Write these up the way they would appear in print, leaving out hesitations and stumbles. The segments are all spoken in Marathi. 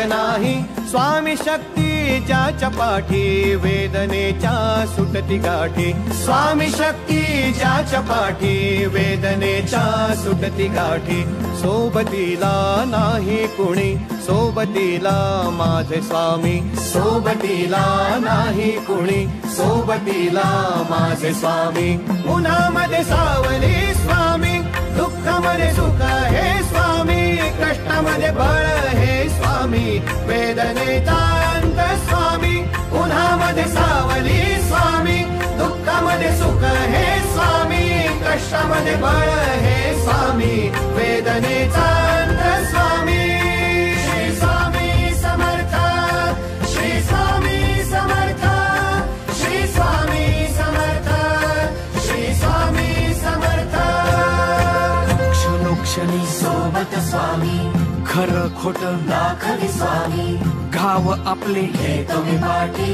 नाही स्वामी शक्ती ज्याच्या पाठी वेदनेच्या सुटती गाठी स्वामी शक्ती ज्याच्या पाठी वेदनेच्या सुटती गाठी सोबतीला नाही कुणी सोबतीला माझे स्वामी सोबतीला नाही कुणी सोबतीला माझे स्वामी उन्हामध्ये सावली स्वामी दुःखामध्ये सुख हे स्वामी कष्टामध्ये बळ हे स्वामी वेदनेचा अंत स्वामी उन्हामध्ये सावली स्वामी दुःखामध्ये सुख हे स्वामी कष्टामध्ये बळ हे स्वामी वेदनेचा अंत स्वामी श्री स्वामी समर्थ श्री स्वामी समर्थ श्री स्वामी समर्थ श्री स्वामी समर्थ क्षणोक्षणी सोबत स्वामी खरं खोट दाखवी स्वामी गाव आपले हे तुम्ही पाठी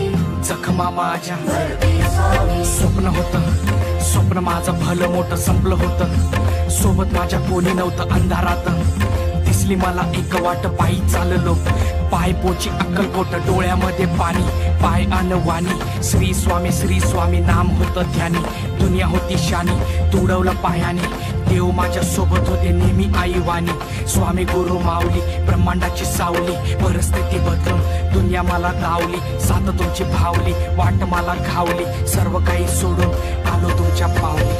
जखमा माझ्या स्वामी स्वप्न होतं स्वप्न माझं भलं मोठं संपलं होतं सोबत माझ्या कोणी नव्हतं अंधारात दिसली मला एक वाट पायी चाललो पाय पोची अक्कलकोट डोळ्यामध्ये पाणी पाय अनवाणी श्री स्वामी नाम होतं ध्यानी दुनिया होती शानी तुडवलं पायाने देव माझ्या सोबत होते नेहमी आईवानी स्वामी गुरु माऊली ब्रह्मांडाची सावली परिस्थिती बदलून दुनिया मला धावली साथ तुमची भावली वाट मला घावली सर्व काही सोडून आलो तुमच्या पावली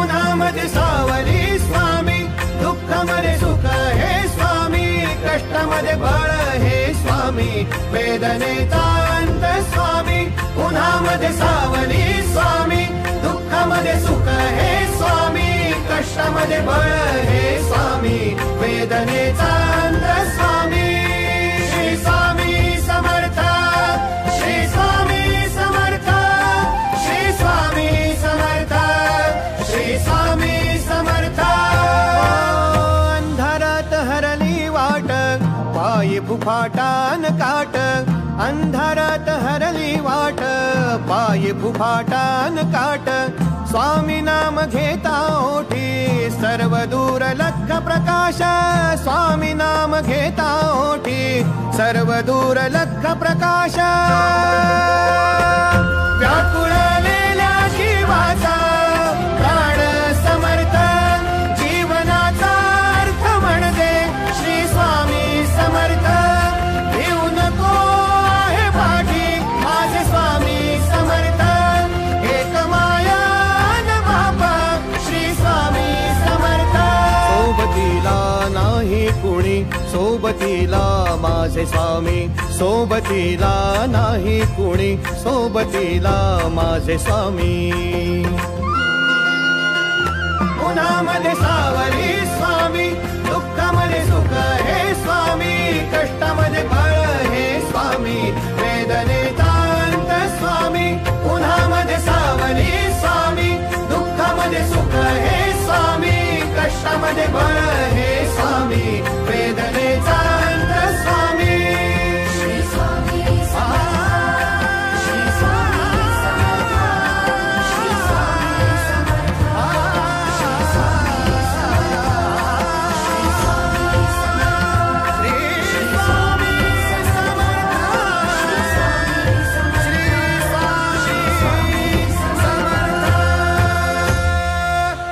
उन्हामध्ये सावली स्वामी दुःखामध्ये सुख हे स्वामी कष्टामध्ये बळ हे स्वामी वेदनेचा अंत स्वामी उन्हामध्ये सावली स्वामी दुःखामध्ये सुख हे स्वामी कष्टामध्ये बळ हे स्वामी वेदनेचा अंत स्वामी श्री स्वामी समर्थ श्री स्वामी समर्थ श्री स्वामी समर्थ श्री स्वामी समर्थ अंधारात हरली वाट पायी फुफाटान काट अंधारात हरली वाट पायी फुफाटान काट स्वामी नाम घेता ओठी सर्व दूर लख प्रकाश स्वामी नाम घेता ओठी सर्व दूर लख प्रकाश व्याकुळलेल्या जीवाचा प्राण समर्थ जीवनाचा अर्थ म्हणजे श्री स्वामी समर्थ घेऊ नको आहे पाठी माझे स्वामी समर्थ एक माया न बापा श्री स्वामी समर्थ सोबतीला नाही कुणी सोबतीला माझे स्वामी सोबतीला नाही कुणी सोबतीला माझे स्वामी उन्हामध्ये सावली स्वामी दुःखामध्ये सुख हे स्वामी कष्टामध्ये बळ